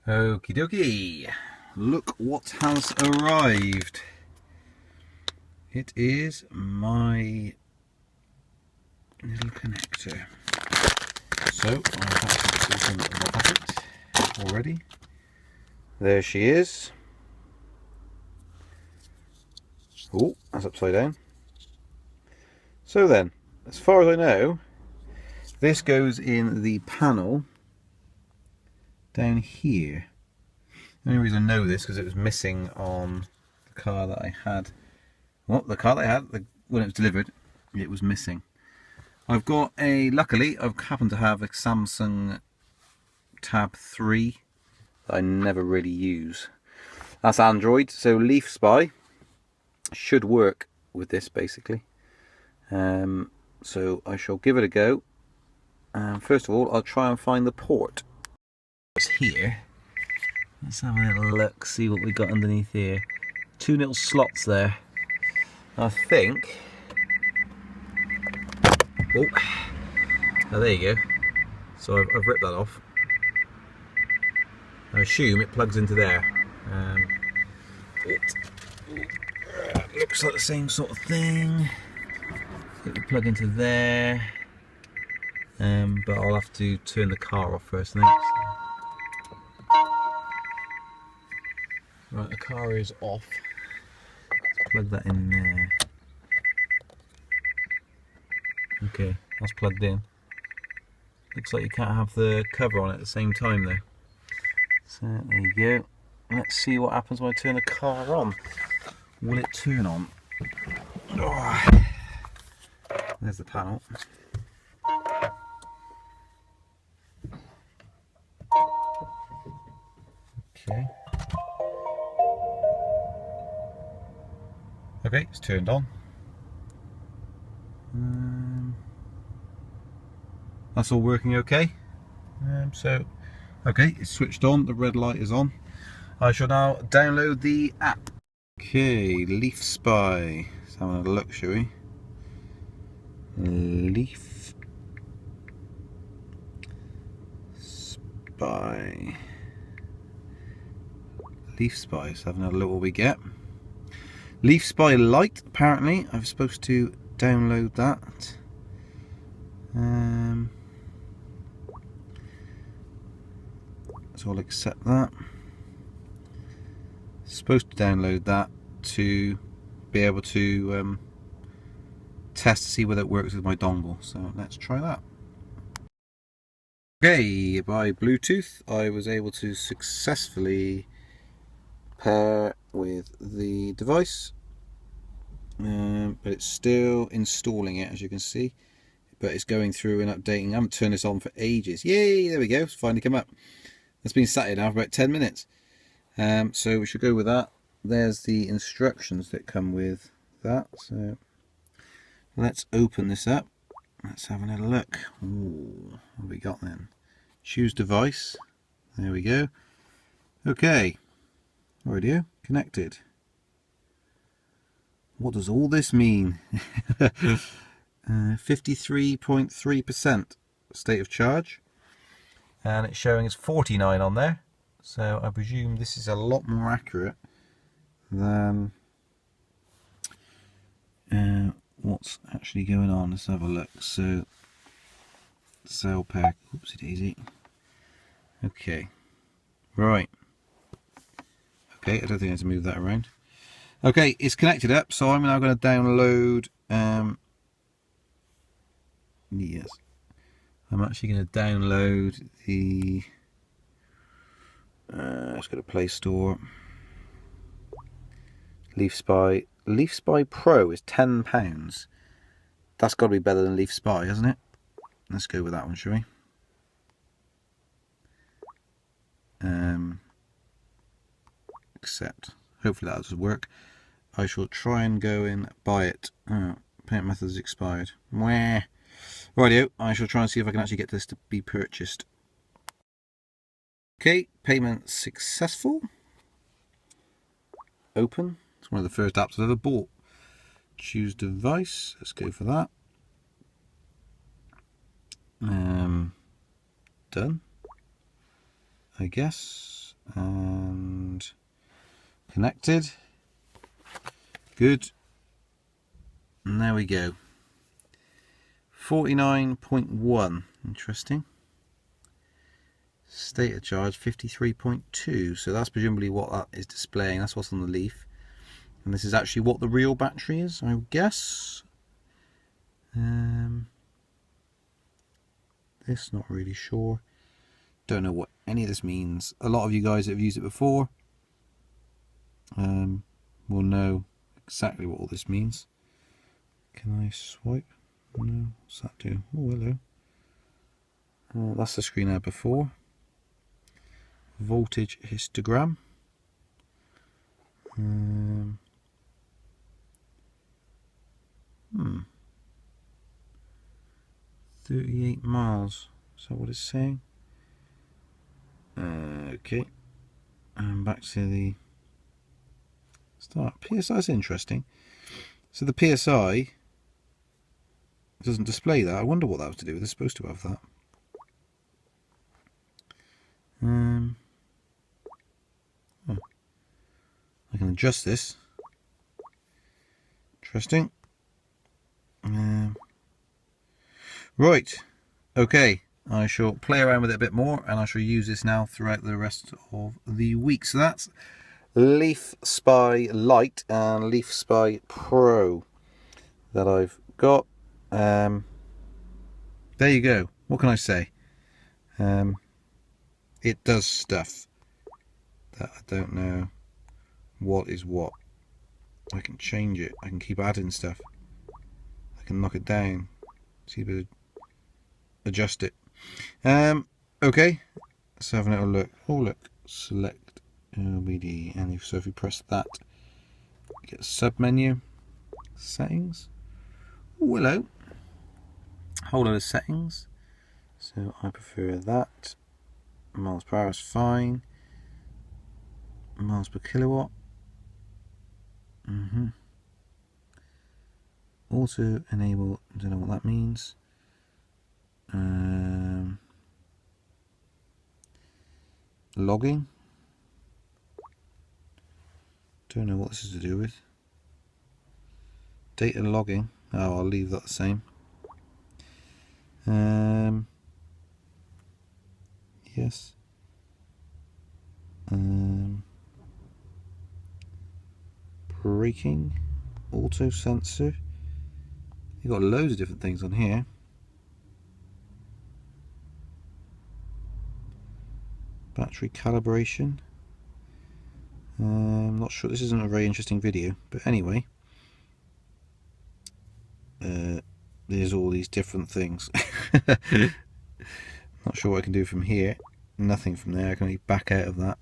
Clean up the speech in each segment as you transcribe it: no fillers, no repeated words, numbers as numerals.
Okie dokie, look what has arrived. It is my little connector. So I've actually opened the packet already. There she is. Oh, that's upside down. So then, as far as I know, this goes in the panel down here. The only reason I know this because it was missing on the car that I had. Well, the car that I had, when it was delivered, it was missing. I've got luckily, I've happened to have a Samsung Tab 3 that I never really use. That's Android, so Leaf Spy should work with this basically. So I shall give it a go. First of all, I'll try and find the port. It's here. Let's have a little look, see what we got underneath here. 2 little slots there. I think. Oh, there you go. So I've ripped that off. I assume it plugs into there. Looks like the same sort of thing. It will plug into there. But I'll have to turn the car off first, I think. Right, the car is off. Let's plug that in there. Okay, that's plugged in. Looks like you can't have the cover on at the same time though. So there you go. Let's see what happens when I turn the car on. Will it turn on? Oh. There's the panel. Okay. Okay, it's turned on. That's all working okay. Okay, it's switched on, the red light is on. I shall now download the app. Okay, Leaf Spy. Let's have a look, shall we? Leaf Spy. Leaf Spy, let's have another look what we get. Leaf Spy Lite, apparently. I'm supposed to download that. So I'll accept that. Supposed to download that to be able to test to see whether it works with my dongle. So let's try that. Okay, by Bluetooth I was able to successfully pair with the device, but it's still installing it, as you can see, but it's going through and updating. I haven't turned this on for ages. Yay, there we go, it's finally come up. It's been sat here now for about 10 minutes. So we should go with that. There's the instructions that come with that. So let's open this up. Let's have another look. Ooh, what have we got then? Choose device. There we go. Okay. Radio connected. What does all this mean? 53.3% state of charge. And it's showing it's 49 on there. So I presume this is a lot more accurate than what's actually going on. Let's have a look. So cell pack, oopsie daisy. Okay, right. Okay, I don't think I have to move that around. Okay, it's connected up, so I'm now going to download. Yes, I'm actually going to download the. Let's go to Play Store. Leaf Spy. Leaf Spy Pro is £10. That's got to be better than Leaf Spy, hasn't it? Let's go with that one, shall we? Accept. Hopefully that does work. I shall try and go and buy it. Oh, payment method has expired. Mwah. Rightio, I shall try and see if I can actually get this to be purchased. Okay, payment successful. Open. It's one of the first apps I've ever bought. Choose device. Let's go for that. Done. I guess. and connected. Good. And there we go. 49.1. Interesting. State of charge 53.2. So that's presumably what that is displaying. That's what's on the leaf. And this is actually what the real battery is, I guess. This, not really sure. Don't know what any of this means. A lot of you guys that have used it before will know exactly what all this means. Can I swipe? No. What's that do? Oh, hello. That's the screen I had before. Voltage histogram. 38 miles. Is that what it's saying? Okay. And back to the start. PSI is interesting. So the PSI doesn't display that. I wonder what that was to do with. It's supposed to have that. I can adjust this. Interesting. Right. Okay. I shall play around with it a bit more, and I shall use this now throughout the rest of the week. So that's Leaf Spy Lite and Leaf Spy Pro that I've got. There you go. What can I say? It does stuff that I don't know what is what. I can change it. I can keep adding stuff. I can knock it down. See, but adjust it. Okay. Let's have a little look. Oh, look. Select OBD, and if you press that, you get a sub menu. Settings. Oh, hello. Whole lot of settings. So I prefer that. Miles per hour is fine. Miles per kilowatt. Auto enable. Don't know what that means. Logging. Don't know what this is to do with. Data logging. Oh, I'll leave that the same. Yes. Braking. Auto sensor. You've got loads of different things on here. Battery calibration. I'm not sure, this isn't a very interesting video, but anyway, there's all these different things. Not sure what I can do from here. Nothing from there. I can only back out of that.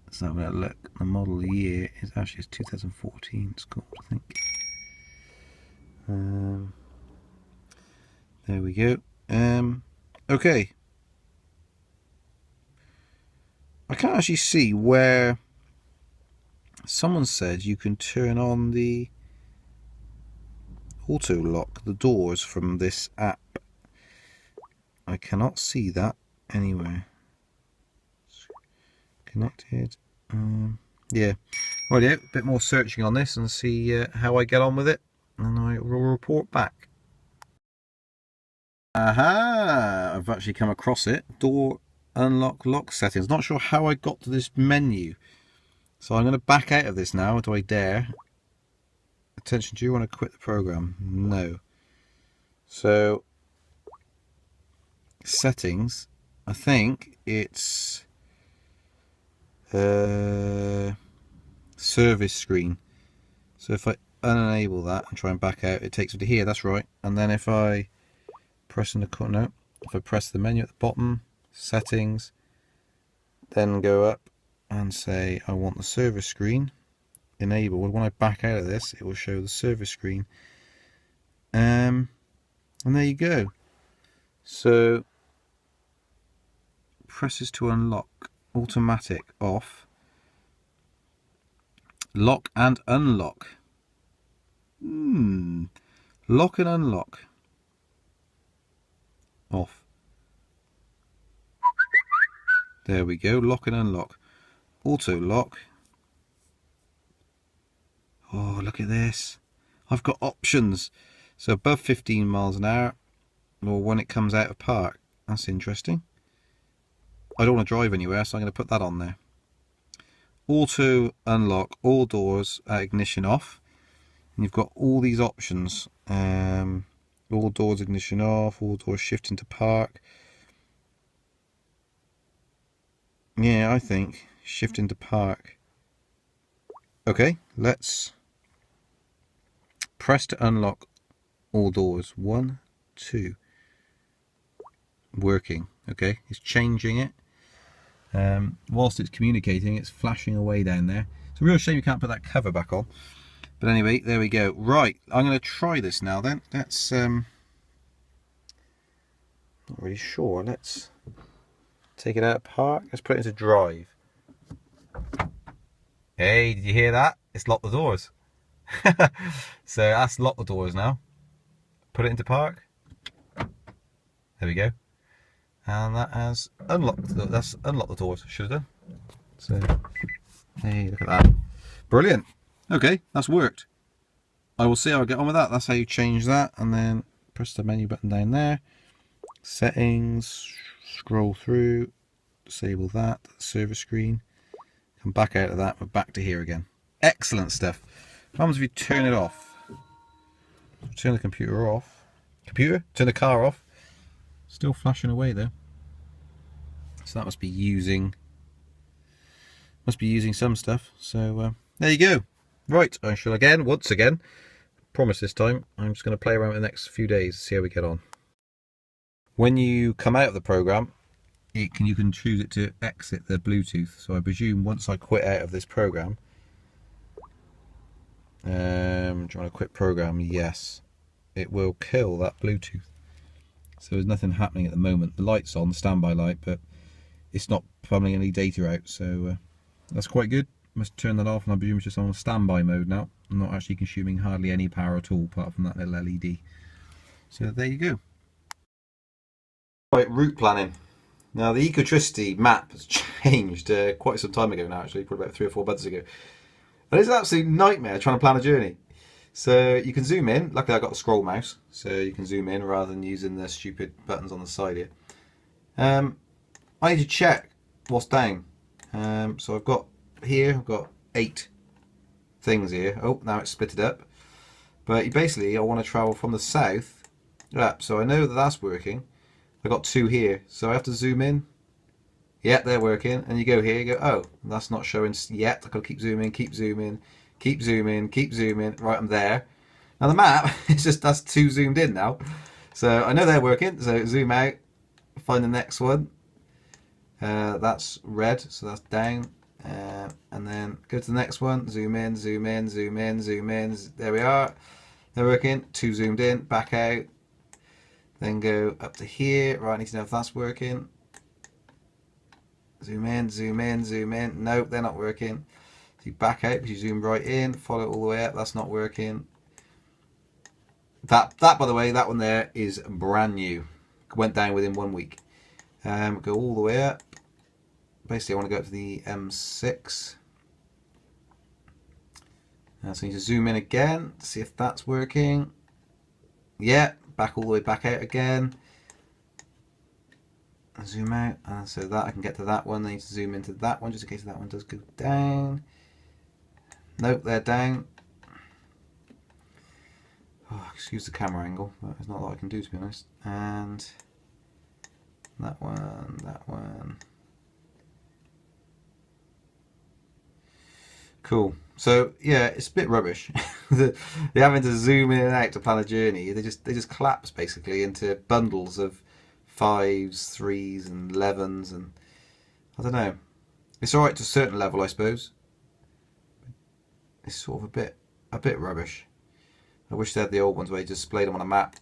Let's have a look. The model year is actually 2014. It's called, I think. There we go. Okay. I can't actually see where someone said you can turn on the auto lock the doors from this app. I cannot see that anywhere. Connected. Yeah. Right, a bit more searching on this and see how I get on with it, and I will report back. Aha! I've actually come across it. Door unlock lock settings. Not sure how I got to this menu, so I'm going to back out of this now. Do I dare? Attention, do you want to quit the program? No. So settings, I think it's service screen. So if I unenable that and try and back out, it takes me to here. That's right. And then if I press in the corner, if I press the menu at the bottom, settings, then go up and say I want the service screen enabled. When I back out of this, it will show the service screen. And there you go. So presses to unlock, automatic off, lock and unlock. Lock and unlock off. There we go. Lock and unlock. Auto lock. Oh, look at this. I've got options. So above 15 miles an hour, or when it comes out of park. That's interesting. I don't want to drive anywhere, so I'm going to put that on there. Auto unlock all doors at ignition off. And you've got all these options. All doors ignition off, all doors shift into park. Yeah, I think shift into park. Okay, let's press to unlock all doors. 1, 2. Working. Okay, it's changing it. Whilst it's communicating, it's flashing away down there. It's a real shame you can't put that cover back on. But anyway, there we go. Right, I'm going to try this now then. That's not really sure. Let's take it out of park. Let's put it into drive. Hey, did you hear that? It's locked the doors. So that's locked the doors now. Put it into park. There we go. And that has unlocked. That's unlocked the doors. Should have done. So, hey, look at that. Brilliant. Okay, that's worked. I will see how I get on with that. That's how you change that, and then press the menu button down there. Settings. Scroll through. Disable that. Service screen. Come back out of that. We're back to here again. Excellent stuff. What happens if you turn it off? Turn the computer off. Turn the car off. Still flashing away though. So that must be using some stuff. So there you go. Right, I shall once again, promise this time, I'm just going to play around with the next few days, see how we get on. When you come out of the program, you can choose it to exit the Bluetooth. So I presume once I quit out of this program, do you want to quit program? Yes, it will kill that Bluetooth. So there's nothing happening at the moment. The light's on, the standby light, but it's not pummeling any data out. So that's quite good. Must turn that off, and I presume it's just on standby mode now. I'm not actually consuming hardly any power at all, apart from that little LED. So there you go. Right, route planning. Now the Ecotricity map has changed quite some time ago now, actually, probably about 3 or 4 months ago. And it's an absolute nightmare trying to plan a journey. So you can zoom in. Luckily I've got a scroll mouse, so you can zoom in rather than using the stupid buttons on the side here. I need to check what's down. So I've got 8 things here. Oh, now it's split it up. But basically I want to travel from the south up, so I know that that's working. I've got 2 here, so I have to zoom in. Yeah, they're working. And you go here, you go, oh, that's not showing yet. I've got to keep zooming, keep zooming, keep zooming, keep zooming. Right, I'm there. Now the map, it's just, that's 2 zoomed in now. So I know they're working, so zoom out, find the next one. That's red, so that's down. And then go to the next one, zoom in, zoom in, zoom in, zoom in. There we are. They're working. 2 zoomed in, back out. Then go up to here. Right, I need to know if that's working. Zoom in, zoom in, zoom in. Nope, they're not working. So you back out because you zoom right in, follow it all the way up. That's not working. That by the way, that one there is brand new. Went down within 1 week. Go all the way up. Basically, I want to go up to the M6. So I need to zoom in again to see if that's working. Yeah, back all the way back out again. Zoom out, so that I can get to that one. I need to zoom into that one just in case that one does go down. Nope, they're down. Oh, excuse the camera angle, but there's not a lot I can do, to be honest. And that one, that one. Cool. So yeah, it's a bit rubbish. They're having to zoom in and out to plan a journey. They just collapse basically into bundles of 5s, 3s, and 11s, and I don't know. It's alright to a certain level, I suppose. It's sort of a bit rubbish. I wish they had the old ones where you just displayed them on a map.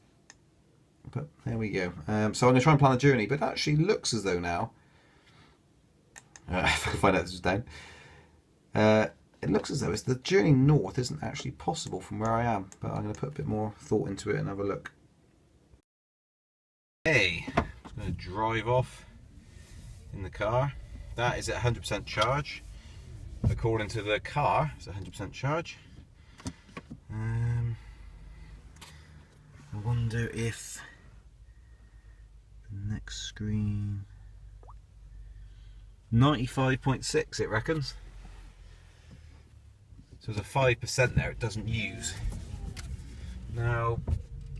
But there we go. So I'm going to try and plan a journey, but it actually looks as though now, if I can find out this is down, it looks as though the journey north isn't actually possible from where I am, but I'm going to put a bit more thought into it and have a look. Hey, I'm just going to drive off in the car. that is at 100% charge. According to the car, it's 100% charge. I wonder if the next screen... 95.6 it reckons. So there's a 5% there it doesn't use. Now,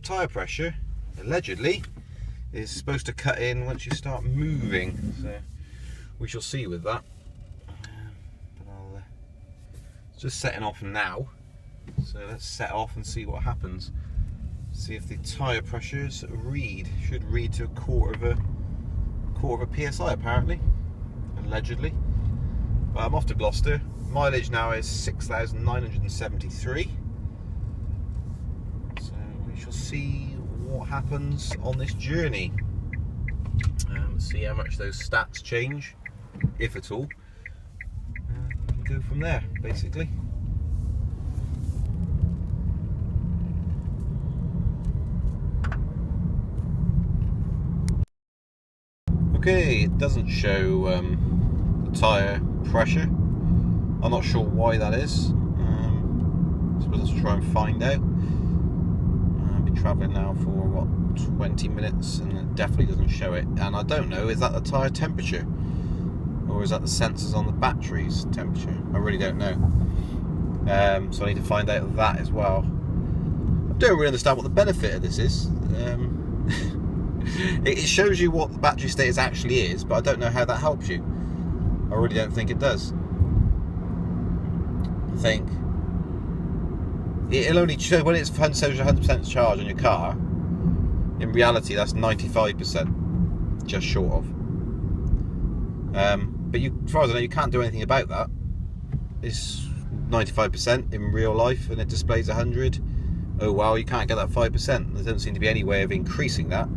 tyre pressure, allegedly, is supposed to cut in once you start moving. So we shall see with that. But I'll it's just setting off now. So let's set off and see what happens. See if the tyre pressures read. Should read to a quarter of a PSI apparently, allegedly. But I'm off to Gloucester. Mileage now is 6,973. So we shall see what happens on this journey. See how much those stats change, if at all. And go from there, basically. Okay, it doesn't show the tyre pressure. I'm not sure why that is. I suppose let's try and find out. I've been travelling now for what, 20 minutes, and it definitely doesn't show it. And I don't know, is that the tyre temperature? Or is that the sensors on the battery's temperature? I really don't know. So I need to find out that as well. I don't really understand what the benefit of this is. It shows you what the battery status actually is, but I don't know how that helps you. I really don't think it does. I think it'll only show when it's 100% charge on your car. In reality, that's 95%, just short of. But you, as far as I know, you can't do anything about that. It's 95% in real life, and it displays 100. Oh well, you can't get that 5%. There doesn't seem to be any way of increasing that.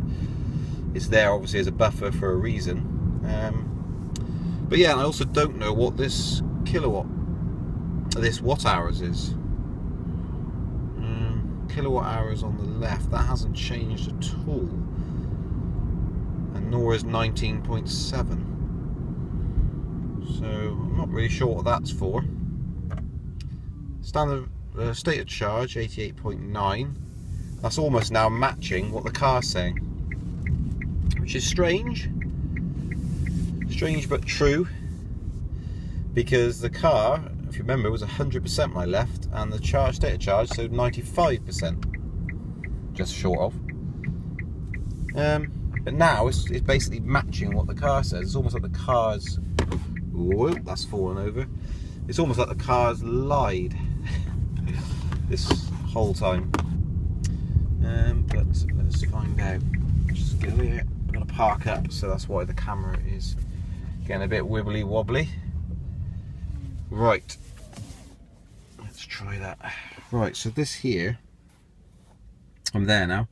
It's there obviously as a buffer for a reason. But yeah, I also don't know what this watt hours is. Kilowatt hours on the left, that hasn't changed at all, and nor is 19.7. So I'm not really sure what that's for. Standard state of charge 88.9. That's almost now matching what the car's saying, which is strange but true, because the car, if you remember, was 100% when I left, and the state of charge showed 95%, just short of. But now it's basically matching what the car says. It's almost like the car's... Whoa, that's fallen over. It's almost like the car's lied this whole time. But let's find out. Just go here. I'm going to park up, so that's why the camera is getting a bit wibbly wobbly. Right, let's try that. Right, so this here, I'm there now,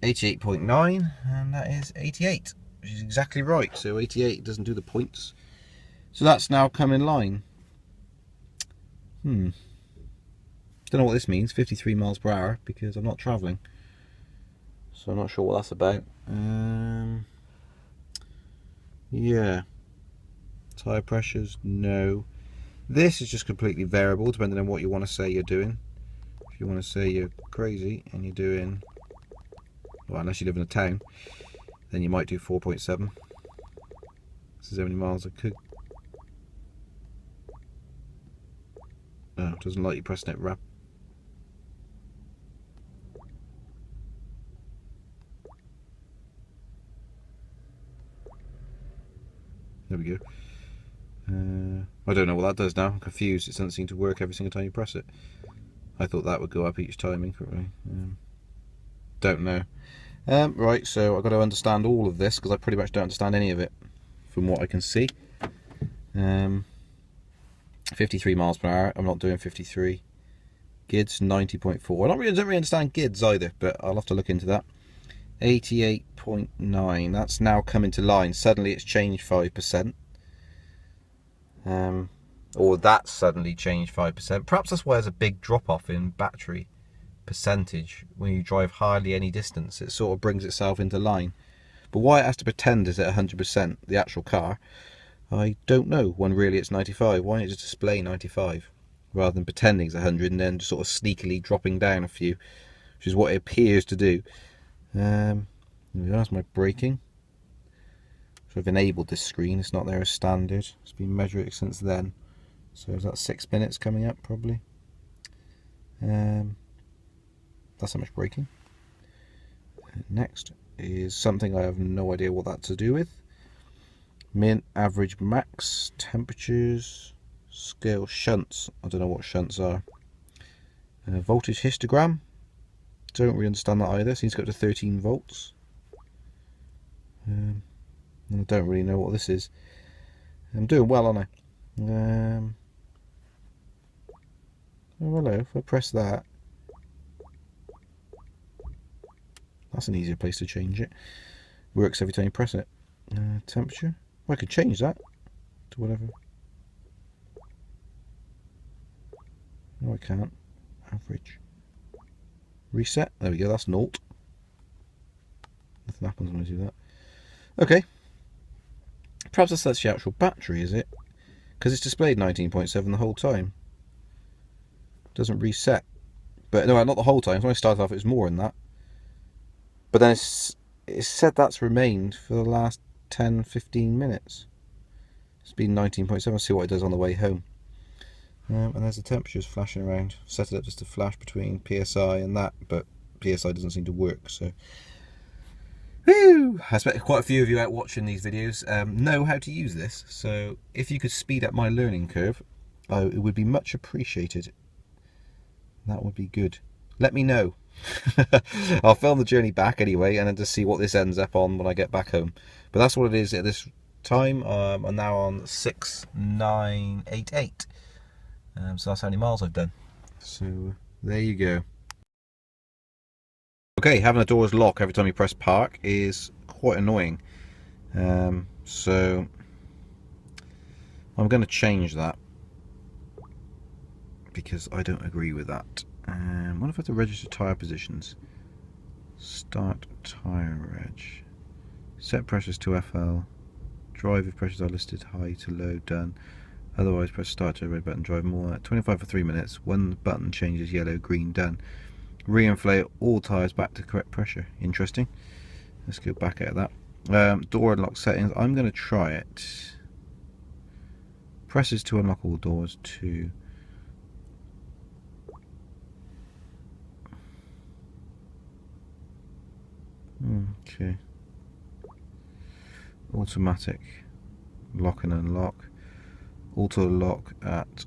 88.9, and that is 88, which is exactly right. So 88 doesn't do the points, so that's now come in line. Don't know what this means, 53 miles per hour, because I'm not travelling, so I'm not sure what that's about. Yeah, tyre pressures, no. This is just completely variable depending on what you want to say you're doing. If you want to say you're crazy and you're doing, well, unless you live in a town, then you might do 4.7. This is how many miles I could. No, it doesn't like you pressing it rap. There we go. I don't know what that does now. I'm confused. It doesn't seem to work every single time you press it. I thought that would go up each time incorrectly. Don't know. Right, so I've got to understand all of this, because I pretty much don't understand any of it from what I can see. 53 miles per hour. I'm not doing 53. GIDS 90.4. I don't really understand GIDS either, but I'll have to look into that. 88.9. That's now come into line. Suddenly it's changed 5%. Or that's suddenly changed 5%. Perhaps that's why there's a big drop off in battery percentage when you drive hardly any distance. It sort of brings itself into line. But why it has to pretend it's at 100%, the actual car, I don't know, when really it's 95. Why don't it just display 95 rather than pretending it's 100 and then just sort of sneakily dropping down a few, which is what it appears to do. That's my braking. So I've enabled this screen, it's not there as standard. It's been measuring since then. So is that 6 minutes coming up probably? That's how much braking. Next is something I have no idea what that's to do with. Min, average, max, temperatures, scale, shunts. I don't know what shunts are. Voltage histogram. Don't really understand that either. Seems to go to 13 volts. I don't really know what this is. I'm doing well, aren't I? Oh, hello. If I press that, that's an easier place to change it. Works every time you press it. Temperature. Well, I could change that to whatever. No, I can't. Average. Reset. There we go. That's 0. Nothing happens when I do that. Okay. Perhaps that's the actual battery, is it? Because it's displayed 19.7 the whole time. Doesn't reset. But no, not the whole time. When I started off, it was more than that. But then it said that's remained for the last 10-15 minutes. It's been 19.7. I'll see what it does on the way home. And there's the temperatures flashing around. Set it up just to flash between PSI and that, but PSI doesn't seem to work. So, whew, I expect quite a few of you out watching these videos know how to use this. So if you could speed up my learning curve, it would be much appreciated. That would be good. Let me know. I'll film the journey back anyway, and then just see what this ends up on when I get back home. But that's what it is at this time. I'm now on 6988. So that's how many miles I've done. So there you go. Okay, having the doors lock every time you press park is quite annoying. So I'm going to change that because I don't agree with that. What if I have to register tyre positions? Start tyre reg. Set pressures to FL. Drive if pressures are listed high to low, done. Otherwise press start to red button, drive more. 25 for 3 minutes. When the button changes yellow, green, done. Reinflate all tyres back to correct pressure. Interesting. Let's go back out of that. Door unlock settings. I'm going to try it. Presses to unlock all doors to... Okay. Automatic lock and unlock. Auto lock at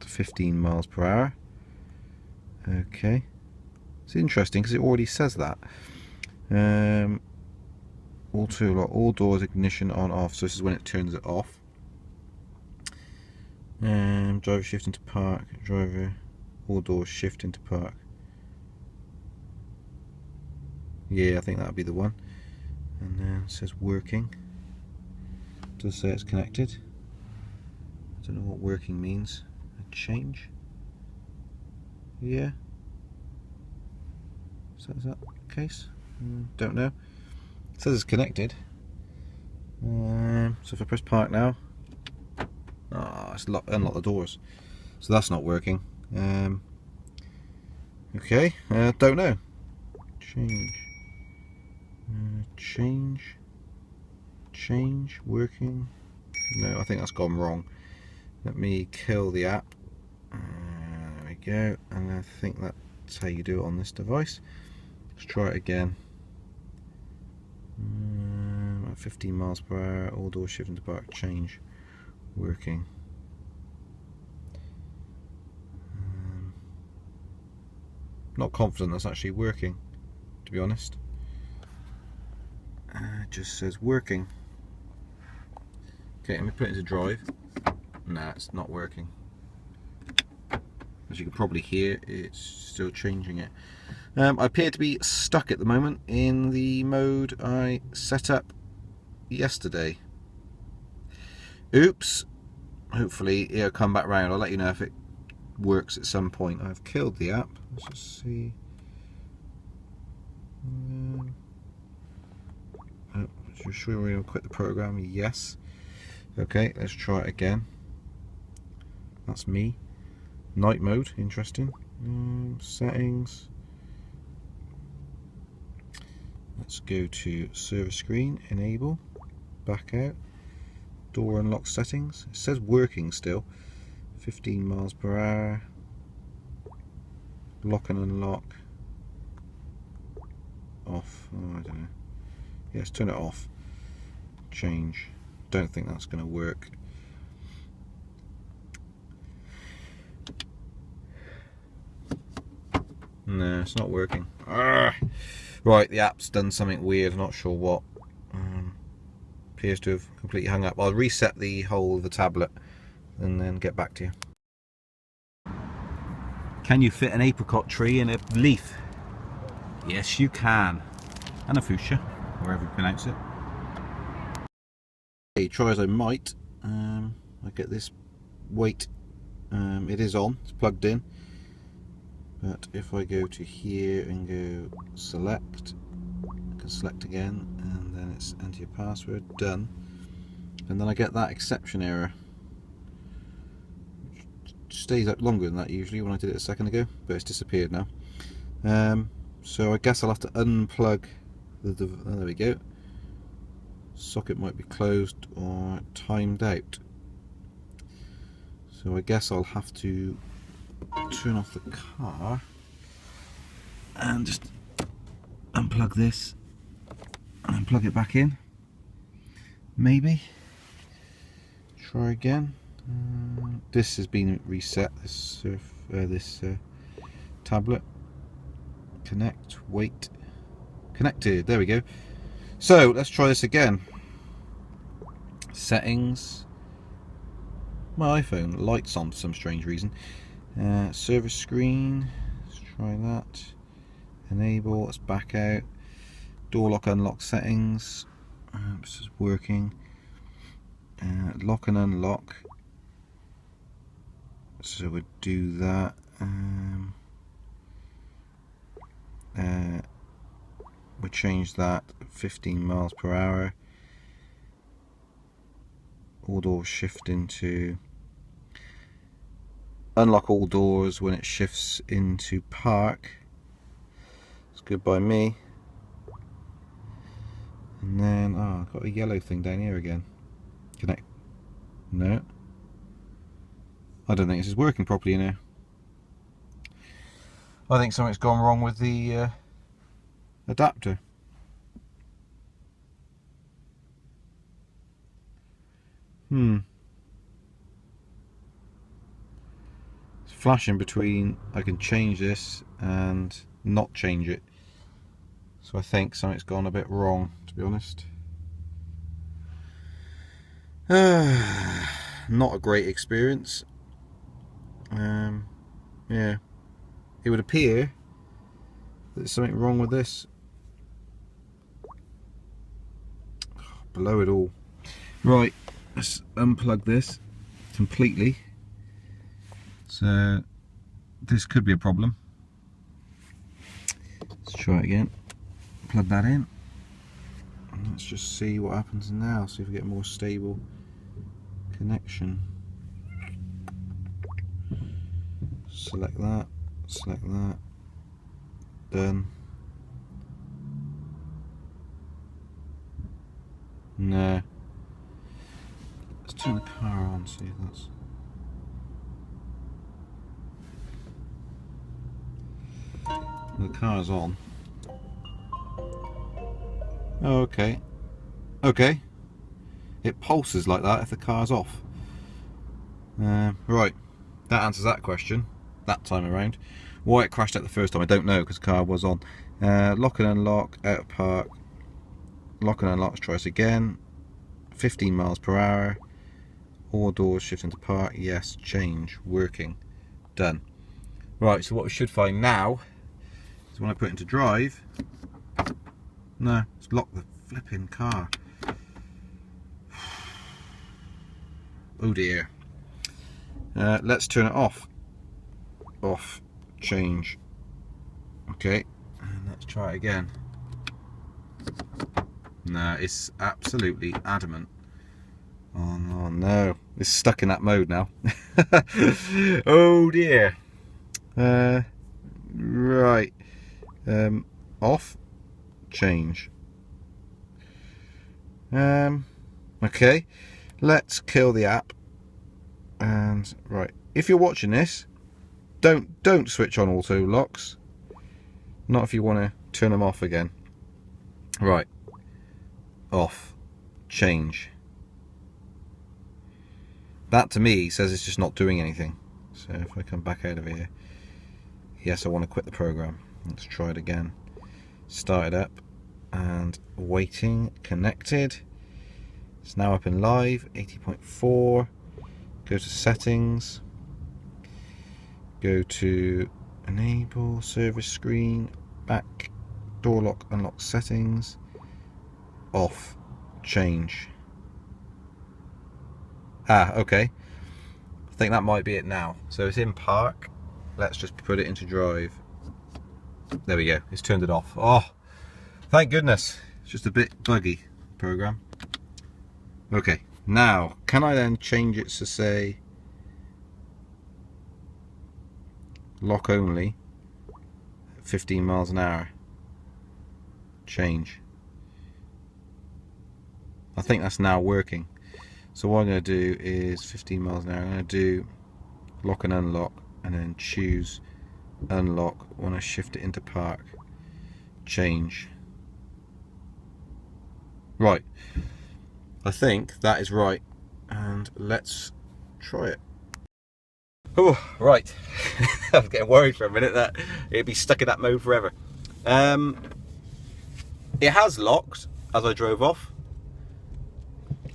15 miles per hour. Okay, it's interesting because it already says that. Auto lock, all doors, ignition on, off. So this is when it turns it off. Driver shift into park. Driver, all doors shift into park. Yeah, I think that'll be the one. And then it says working. It does say it's connected. I don't know what working means. A change? Yeah. Is that the case? Don't know. It says it's connected. So if I press park now, it's unlock the doors. So that's not working. Okay, don't know. Change, working. No, I think that's gone wrong. Let me kill the app. There we go. And I think that's how you do it on this device. Let's try it again. At 15 miles per hour, all doors shift into park, change, working. Not confident that's actually working, to be honest. It just says working. Okay, let me put it into drive. Nah, it's not working. As you can probably hear, it's still changing it. I appear to be stuck at the moment in the mode I set up yesterday. Oops. Hopefully it'll come back round. I'll let you know if it works at some point. I've killed the app. Let's just see. Should we quit the program? Yes. Okay, let's try it again. That's me. Night mode, interesting. Settings. Let's go to server screen, enable, back out, door unlock settings. It says working still. 15 miles per hour. Lock and unlock. Off. Oh, I don't know. Yes, turn it off. Change. Don't think that's going to work. No, it's not working. Right, the app's done something weird, not sure what. Appears to have completely hung up. I'll reset the whole of the tablet and then get back to you. Can you fit an apricot tree in a leaf? Yes, you can. And a fuchsia, wherever you pronounce it. Okay, try as I might, I get this weight. It is on, it's plugged in. But if I go to here and go select, I can select again, and then it's enter your password, done. And then I get that exception error. It stays up longer than that usually when I did it a second ago, but it's disappeared now. So I guess I'll have to unplug the there we go. Socket might be closed or timed out. So I guess I'll have to turn off the car and just unplug this and plug it back in. Maybe. Try again. This has been reset. This tablet. Connect. Wait. Connected. There we go. So let's try this again. Settings. My iPhone lights on for some strange reason. Service screen, let's try that. Enable, let's back out. Door lock unlock settings. This is working. Lock and unlock. So we'll do that. We change that 15 miles per hour. All doors shift into. Unlock all doors when it shifts into park. It's good by me. And then, I've got a yellow thing down here again. Connect. No. I don't think this is working properly now. I think something's gone wrong with the adapter. Flashing between I can change this and not change it, so I think something's gone a bit wrong, to be honest. Not a great experience. Yeah, it would appear that there's something wrong with this. Below it all. Right, let's unplug this completely. So this could be a problem. Let's try it again. Plug that in. And let's just see what happens now. See if we get a more stable connection. Select that. Select that. Done. No. Let's turn the car on. See if that's. The car's on. Oh, okay. Okay. It pulses like that if the car's off. Right. That answers that question. That time around. Why it crashed out the first time, I don't know, because the car was on. Lock and unlock, out of park. Lock and unlock, let's try this again. 15 miles per hour. All doors shift into park. Yes, change. Working. Done. Right, so what we should find now. So when I put it into drive, no, it's locked the flipping car. Oh dear. Let's turn it off. Off. Change. Okay. And let's try it again. No, it's absolutely adamant. Oh no, it's stuck in that mode now. Oh dear. Right. Off. Change. Okay. Let's kill the app. And right, if you're watching this, don't switch on auto locks. Not if you want to turn them off again. Right. Off. Change. That to me says it's just not doing anything. So if I come back out of here, yes, I want to quit the program. Let's try it again. Start it up and waiting, connected. It's now up in live, 80.4. Go to settings. Go to enable service screen, back, door lock, unlock settings, off, change. Okay. I think that might be it now. So it's in park. Let's just put it into drive. There we go. It's turned it off. Oh, thank goodness. It's just a bit buggy program. Okay. Now, can I then change it to say lock only, 15 miles an hour? Change. I think that's now working. So what I'm going to do is 15 miles an hour. I'm going to do lock and unlock, and then choose unlock when I shift it into park. Change. Right. I think that is right. And let's try it. Oh, right. I was getting worried for a minute that it'd be stuck in that mode forever. It has locked as I drove off,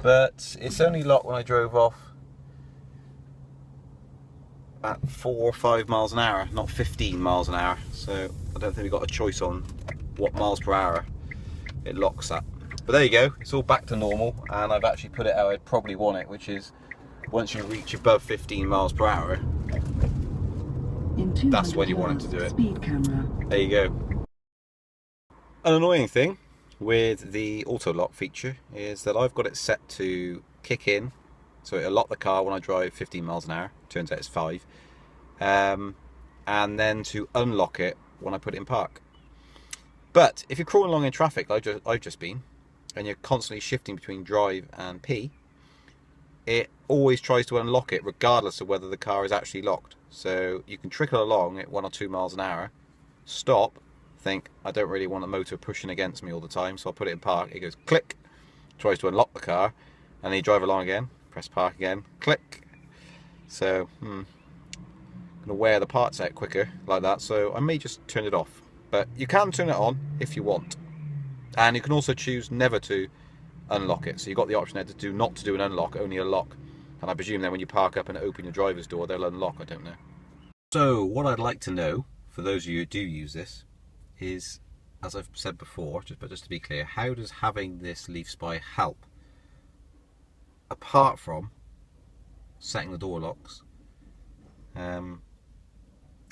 but it's only locked when I drove off at 4 or 5 miles an hour, not 15 miles an hour. So I don't think we've got a choice on what miles per hour it locks at. But there you go, it's all back to normal, and I've actually put it how I'd probably want it, which is once you reach above 15 miles per hour, that's when you want it to do it. Speed camera. There you go. An annoying thing with the auto lock feature is that I've got it set to kick in, so it'll lock the car when I drive 15 miles an hour. Turns out it's 5. And then to unlock it when I put it in park. But if you're crawling along in traffic, like I've just been, and you're constantly shifting between drive and P, it always tries to unlock it regardless of whether the car is actually locked. So you can trickle along at 1 or 2 miles an hour, stop, think, I don't really want a motor pushing against me all the time, so I'll put it in park. It goes click, tries to unlock the car, and then you drive along again, press park again, click. So I'm gonna wear the parts out quicker like that, so I may just turn it off. But you can turn it on if you want, and you can also choose never to unlock it. So you've got the option there to do not to do an unlock, only a lock. And I presume then when you park up and open your driver's door, they'll unlock. I don't know. So what I'd like to know, for those of you who do use this, is, as I've said before, but just to be clear, how does having this leaf spy help? Apart from setting the door locks.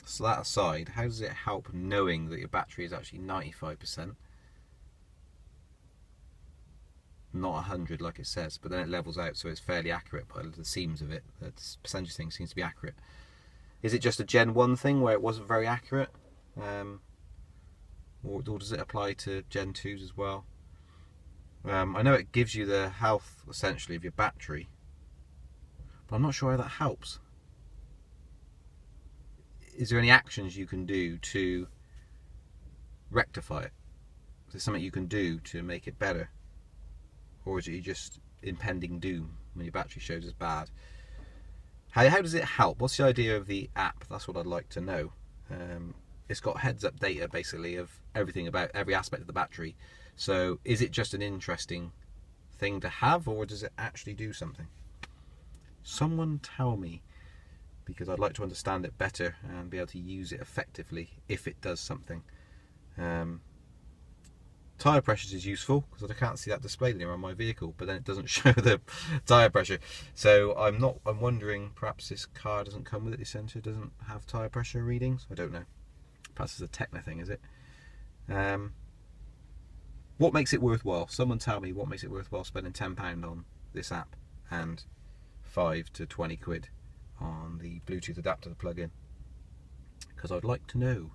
So that aside, how does it help knowing that your battery is actually 95%? Not 100 like it says, but then it levels out, so it's fairly accurate by the seams of it. The percentage thing seems to be accurate. Is it just a Gen 1 thing where it wasn't very accurate? Or does it apply to Gen 2s as well? I know it gives you the health, essentially, of your battery, but I'm not sure how that helps. Is there any actions you can do to rectify it? Is there something you can do to make it better? Or is it just impending doom when your battery shows as bad? How does it help? What's the idea of the app? That's what I'd like to know. It's got heads up data basically of everything about every aspect of the battery. So is it just an interesting thing to have, or does it actually do something? Someone tell me, because I'd like to understand it better and be able to use it effectively if it does something. Tyre pressures is useful because I can't see that displayed anywhere on my vehicle, but then it doesn't show the tyre pressure. So I'm wondering, perhaps this car doesn't come with it, this sensor doesn't have tyre pressure readings. I don't know. Perhaps it's a Techno thing, is it? What makes it worthwhile? Someone tell me what makes it worthwhile spending £10 on this app and 5 to 20 quid on the Bluetooth adapter to plug in. Because I'd like to know,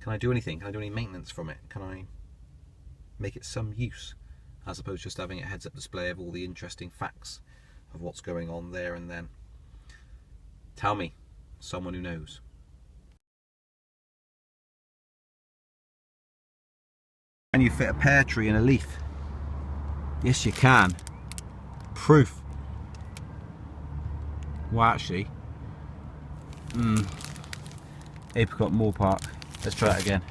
can I do anything? Can I do any maintenance from it? Can I make it some use, as opposed to just having a heads-up display of all the interesting facts of what's going on there and then? Tell me, someone who knows. Can you fit a pear tree in a leaf? Yes, you can. Proof. Well, actually, apricot moor park. Let's try it again.